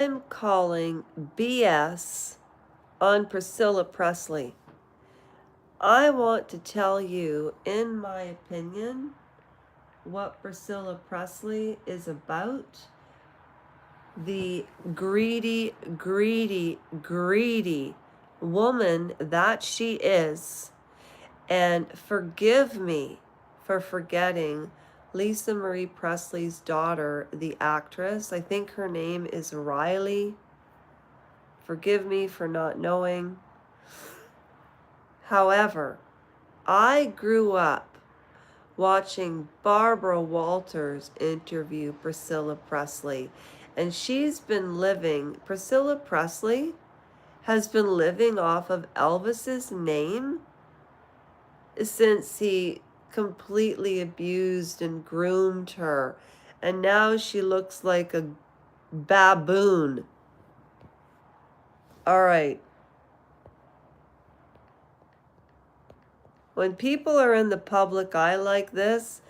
I'm calling BS on Priscilla Presley. I want to tell you, in my opinion, what Priscilla Presley is about. The greedy, greedy, greedy woman that she is. And forgive me for forgetting Lisa Marie Presley's daughter, the actress. I think her name is Riley. Forgive me for not knowing. However, I grew up watching Barbara Walters interview Priscilla Presley, and Priscilla Presley has been living off of Elvis's name since he completely abused and groomed her, and now she looks like a baboon. All right. When people are in the public eye like this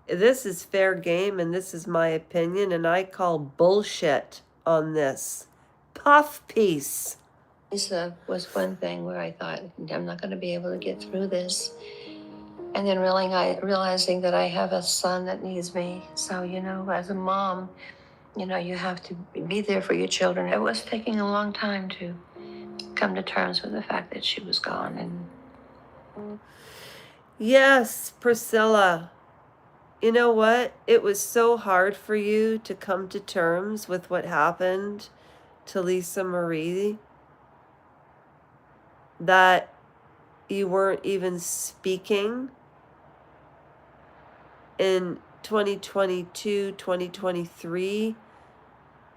is fair game, and this is my opinion, and I call bullshit on this. Puff piece. Lisa was one thing where I thought, I'm not going to be able to get through this. And then realizing that I have a son that needs me. So, as a mom, you have to be there for your children. It was taking a long time to come to terms with the fact that she was gone. And yes, Priscilla, you know what? It was so hard for you to come to terms with what happened to Lisa Marie that you weren't even speaking in 2022, 2023.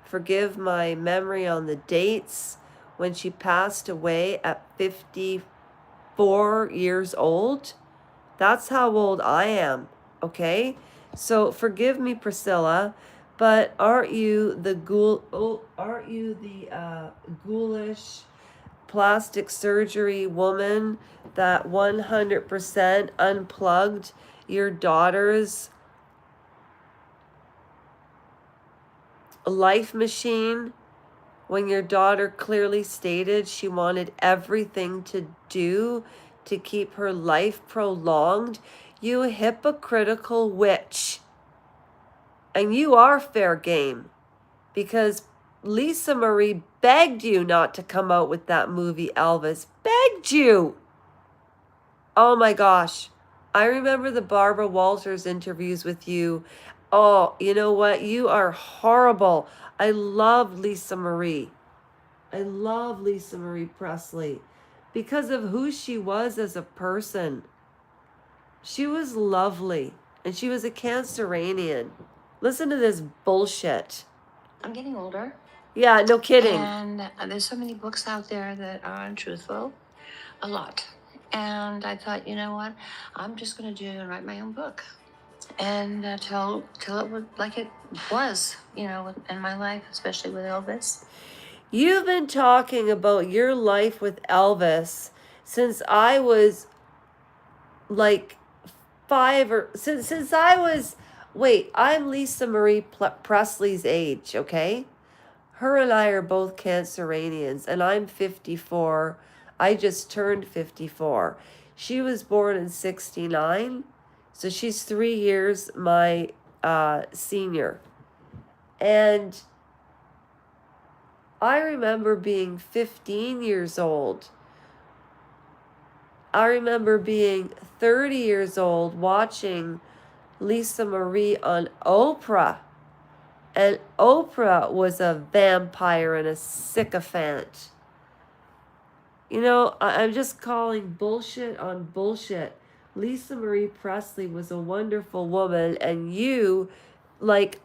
Forgive my memory on the dates, when she passed away at 54 years old. That's how old I am, okay? So forgive me, Priscilla, but aren't you the ghoulish plastic surgery woman that 100% unplugged your daughter's life machine when your daughter clearly stated she wanted everything to do to keep her life prolonged? You hypocritical witch. And you are fair game, because Lisa Marie begged you not to come out with that movie, Elvis. Begged you. Oh my gosh. I remember the Barbara Walters interviews with you. Oh, you know what? You are horrible. I love Lisa Marie. I love Lisa Marie Presley because of who she was as a person. She was lovely, and she was a Cancerian. Listen to this bullshit. I'm getting older. Yeah, no kidding. And there's so many books out there that are untruthful. A lot. And I thought, you know what? I'm just going to do and write my own book. And tell it like it was, in my life, especially with Elvis. You've been talking about your life with Elvis since I was like since I was, wait, I'm Lisa Marie Presley's age, okay? Her and I are both Cancerians, and I'm 54. I just turned 54. She was born in 69, so she's 3 years my senior. And I remember being 15 years old. I remember being 30 years old watching Lisa Marie on Oprah. And Oprah was a vampire and a sycophant. I'm just calling bullshit on bullshit. Lisa Marie Presley was a wonderful woman, and you,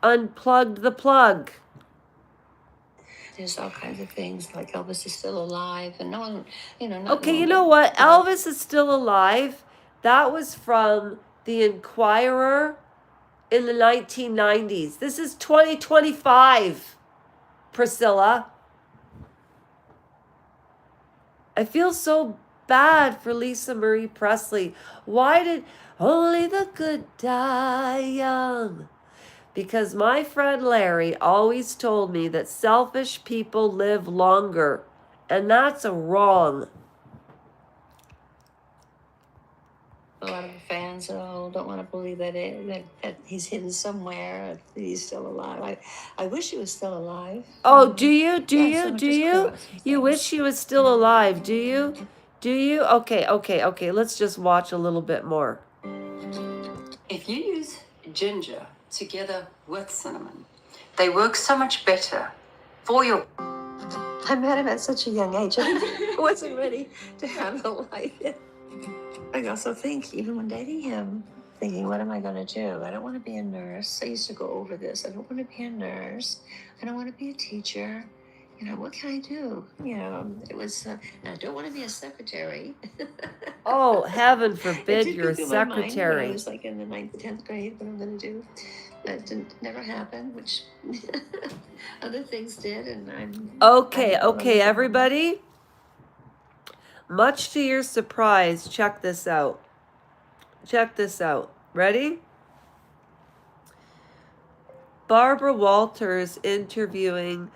unplugged the plug. There's all kinds of things, like Elvis is still alive, and no one, Okay, you know what? Elvis is still alive. That was from the Inquirer in the 1990s. This is 2025, Priscilla. I feel so bad for Lisa Marie Presley. Why did only the good die young? Because my friend Larry always told me that selfish people live longer. And that's a wrong. A lot of the fans don't want to believe that he's hidden somewhere, that he's still alive. I wish he was still alive. Oh, do you? Do Yeah, you? so Do just you? clear up some You things. wish he was still alive, do you? Do you? Okay. Let's just watch a little bit more. If you use ginger together with cinnamon, they work so much better for your... I met him at such a young age. I wasn't ready to have a life yet. I also think, even when dating him, thinking, what am I going to do? I don't want to be a nurse. I used to go over this. I don't want to be a nurse. I don't want to be a teacher. What can I do? It was, I don't want to be a secretary. Oh, heaven It forbid did you're go a through my mind when I secretary. was like in the 9th, 10th grade, what I'm going to do. That never happened, which other things did, and I'm Okay, I'm loving it. everybody. Much to your surprise, check this out. Check this out. Ready? Barbara Walters interviewing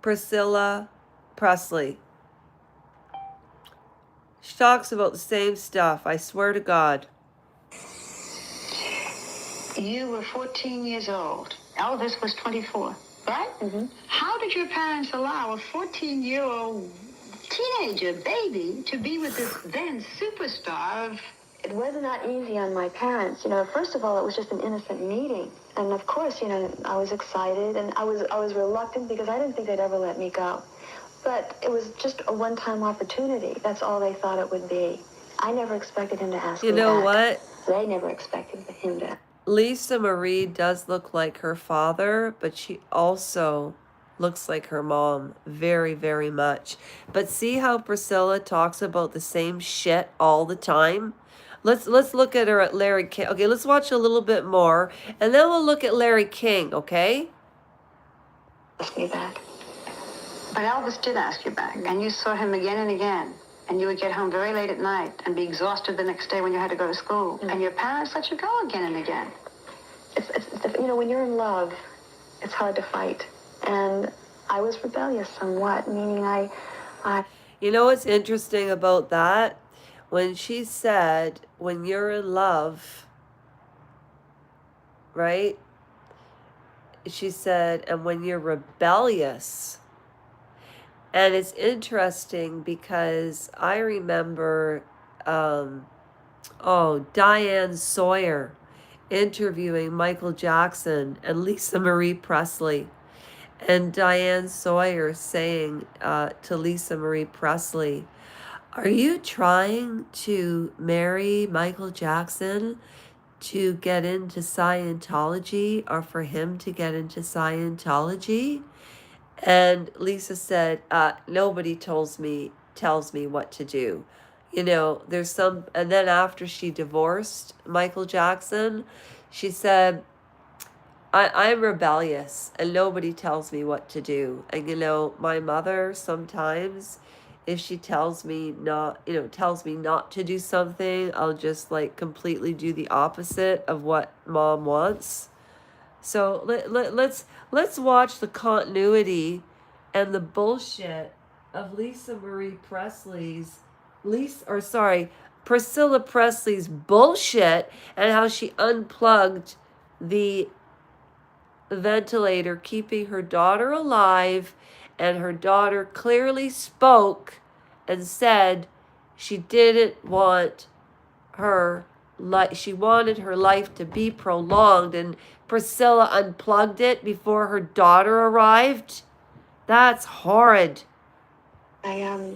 Priscilla Presley. She talks about the same stuff, I swear to God. You were 14 years old. Elvis was 24, right? Mm-hmm. How did your parents allow a 14-year-old teenager baby to be with this then superstar of... It was not easy on my parents. First of all, it was just an innocent meeting. And of course, I was excited and I was reluctant because I didn't think they'd ever let me go. But it was just a one-time opportunity. That's all they thought it would be. I never expected him to ask me You know back. what? They never expected him to. Lisa Marie does look like her father, but she also looks like her mom very, very much. But see how Priscilla talks about the same shit all the time? Let's look at her at Larry King. Okay, let's watch a little bit more, and then we'll look at Larry King, okay? Ask me back. But Elvis did ask you back, and you saw him again and again. And you would get home very late at night and be exhausted the next day when you had to go to school. And your parents let you go again and again. When you're in love, it's hard to fight. And I was rebellious somewhat, meaning I... You know what's interesting about that? When she said, when you're in love, right? She said, and when you're rebellious. And it's interesting because I remember, Diane Sawyer interviewing Michael Jackson and Lisa Marie Presley. And Diane Sawyer saying to Lisa Marie Presley, are you trying to marry Michael Jackson to get into Scientology or for him to get into Scientology? And Lisa said, nobody tells me what to do. There's some, and then after she divorced Michael Jackson, she said, I'm rebellious and nobody tells me what to do. And my mother sometimes, if she tells me not to do something, I'll just like completely do the opposite of what mom wants. So let's watch the continuity and the bullshit of Priscilla Presley's bullshit and how she unplugged the ventilator, keeping her daughter alive, and her daughter clearly spoke and said she didn't want she wanted her life to be prolonged, and Priscilla unplugged it before her daughter arrived. That's horrid. I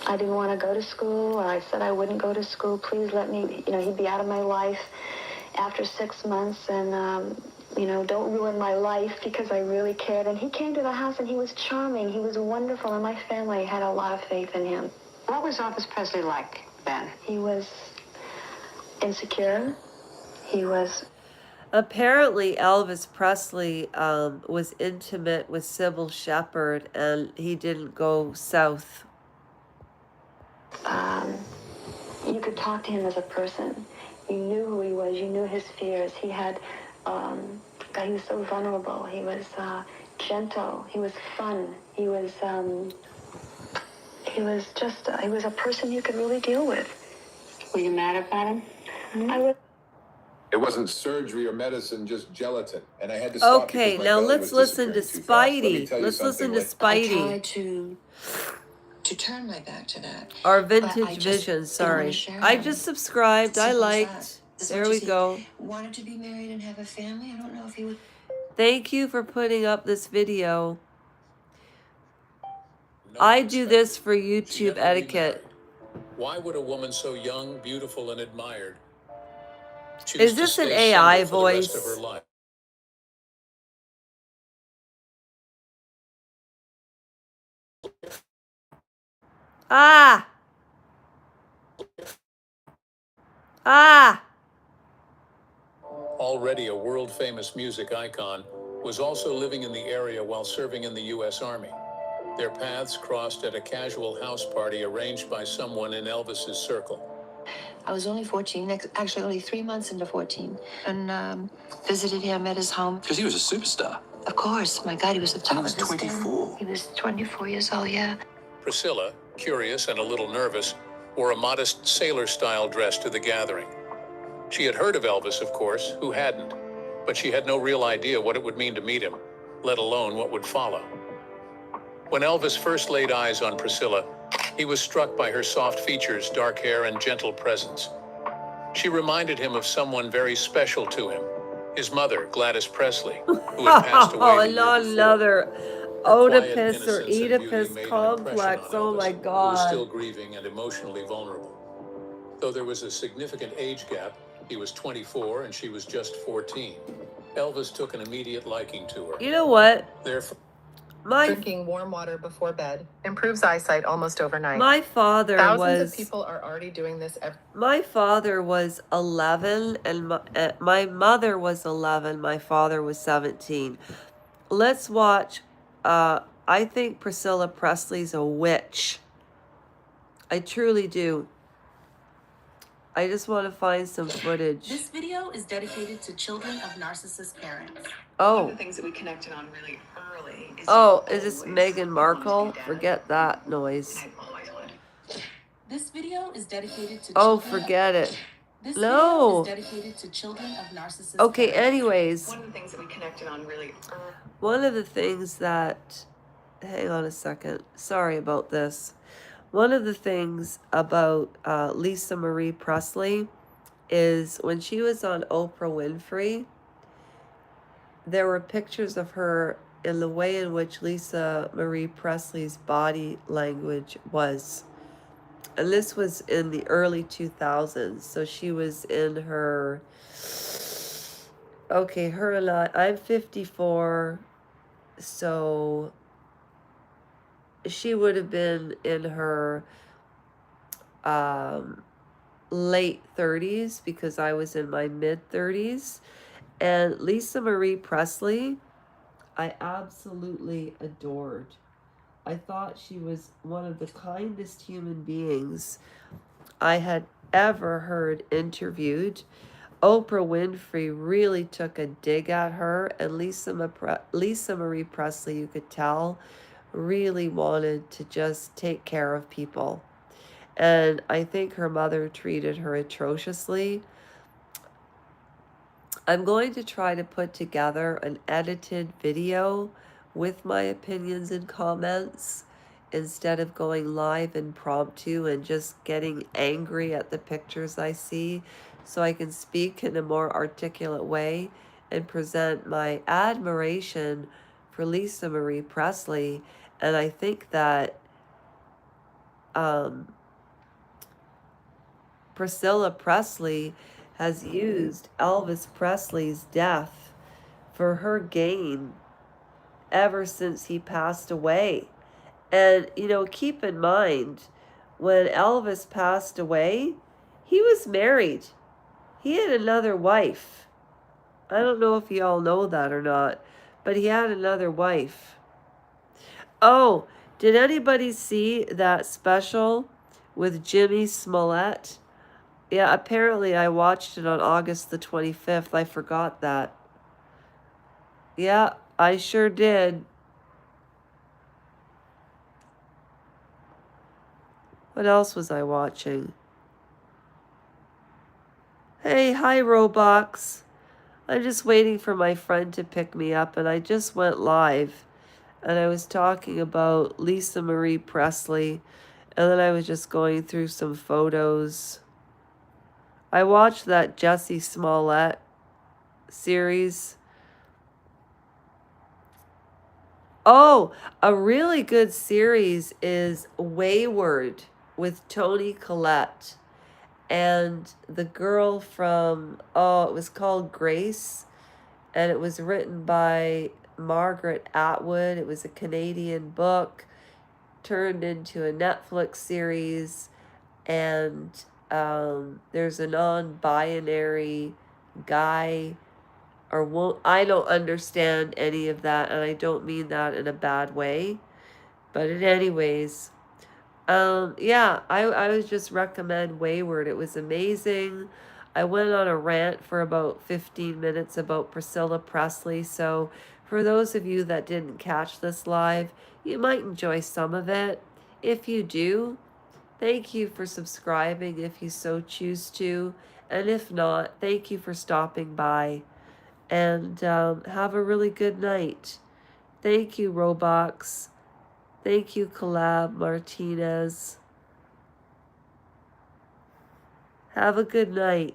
didn't want to go to school. I said I wouldn't go to school. Please let me, he'd be out of my life after 6 months, and don't ruin my life, because I really cared. And he came to the house and he was charming. He was wonderful, and my family had a lot of faith in him. What was Elvis Presley like then? He was insecure. He was... Apparently, Elvis Presley was intimate with Sybil Shepherd, and he didn't go south. You could talk to him as a person. You knew who he was. You knew his fears. He had God, he was so vulnerable. He was gentle. He was fun. He was just, he was a person you could really deal with. Were you mad about him? I was. It wasn't surgery or medicine, just gelatin. And I had to stop Okay, because my now belly let's was listen to disappearing too fast. Let me Spidey. tell you Let's listen something, to I Spidey. tried to turn my back to that. Our But I vintage just vision, didn't sorry. wanna share I him. just subscribed. I Simple as liked. that. As There much we as he go. wanted to be married and have a family, I don't know if he would. Thank you for putting up this video. No I one do expected this for she'd YouTube ever etiquette. remarry. Why would a woman so young, beautiful, and admired choose Is to this an stay AI single for the rest of her voice? life? Ah! Ah! Already a world-famous music icon, was also living in the area while serving in the U.S. Army. Their paths crossed at a casual house party arranged by someone in Elvis's circle. I was only 14, actually only 3 months into 14, and visited him at his home. Because he was a superstar. Of course, my God, he was the top he was of his 24. game. He was 24 years old, yeah. Priscilla, curious and a little nervous, wore a modest sailor-style dress to the gathering. She had heard of Elvis, of course, who hadn't? But she had no real idea what it would mean to meet him, let alone what would follow. When Elvis first laid eyes on Priscilla, he was struck by her soft features, dark hair, and gentle presence. She reminded him of someone very special to him, his mother, Gladys Presley, who had passed away the year Not before. another Her quiet Oedipus or innocence and beauty Oedipus made an impression complex. on Oh my Elvis, who was still God. grieving and emotionally vulnerable. Though there was a significant age gap, he was 24 and she was just 14. Elvis took an immediate liking to her. You know what? Therefore, Drinking warm water before bed improves eyesight almost overnight. My father Thousands of people are already doing this my father was 11 and my mother was 11. My father was 17. Let's watch. I think Priscilla Presley's a witch. I truly do. I just want to find some footage. This video is dedicated to children of narcissist parents. One of Oh, the things that we connected on really early is oh, you is this always Meghan wanted Markle? to be dad. Forget that noise. I always would. This video is dedicated to Oh, children. forget it. This No. video is dedicated to children of narcissist Okay, parents. anyways, One of the things that we connected on really early. one of the things that, hang on a second, sorry about this. One of the things about Lisa Marie Presley is when she was on Oprah Winfrey, there were pictures of her in the way in which Lisa Marie Presley's body language was. And this was in the early 2000s. So she was in her, okay, her and I'm 54. So she would have been in her late 30s because I was in my mid 30s. And Lisa Marie Presley, I absolutely adored. I thought she was one of the kindest human beings I had ever heard interviewed. Oprah Winfrey really took a dig at her, and Lisa Marie Presley, you could tell, really wanted to just take care of people. And I think her mother treated her atrociously. I'm going to try to put together an edited video with my opinions and comments instead of going live impromptu and just getting angry at the pictures I see, so I can speak in a more articulate way and present my admiration for Lisa Marie Presley. And I think that Priscilla Presley has used Elvis Presley's death for her gain ever since he passed away. And, you know, keep in mind, when Elvis passed away, he was married. He had another wife. I don't know if you all know that or not, but he had another wife. Oh, did anybody see that special with Jimmy Smollett? Yeah, apparently I watched it on August the 25th. I forgot that. Yeah, I sure did. What else was I watching? Hey, hi, Roblox. I'm just waiting for my friend to pick me up, and I just went live. And I was talking about Lisa Marie Presley, and then I was just going through some photos. I watched that Jussie Smollett series. Oh, a really good series is Wayward with Toni Collette and the girl from, oh, it was called Grace, and it was written by Margaret Atwood. It was a Canadian book turned into a Netflix series, and there's a non-binary guy or won't. I don't understand any of that, and I don't mean that in a bad way. But in anyways, yeah, I would just recommend Wayward. It was amazing. I went on a rant for about 15 minutes about Priscilla Presley. So for those of you that didn't catch this live, you might enjoy some of it. If you do, thank you for subscribing if you so choose to. And if not, thank you for stopping by. And have a really good night. Thank you, Roblox. Thank you, Collab Martinez. Have a good night.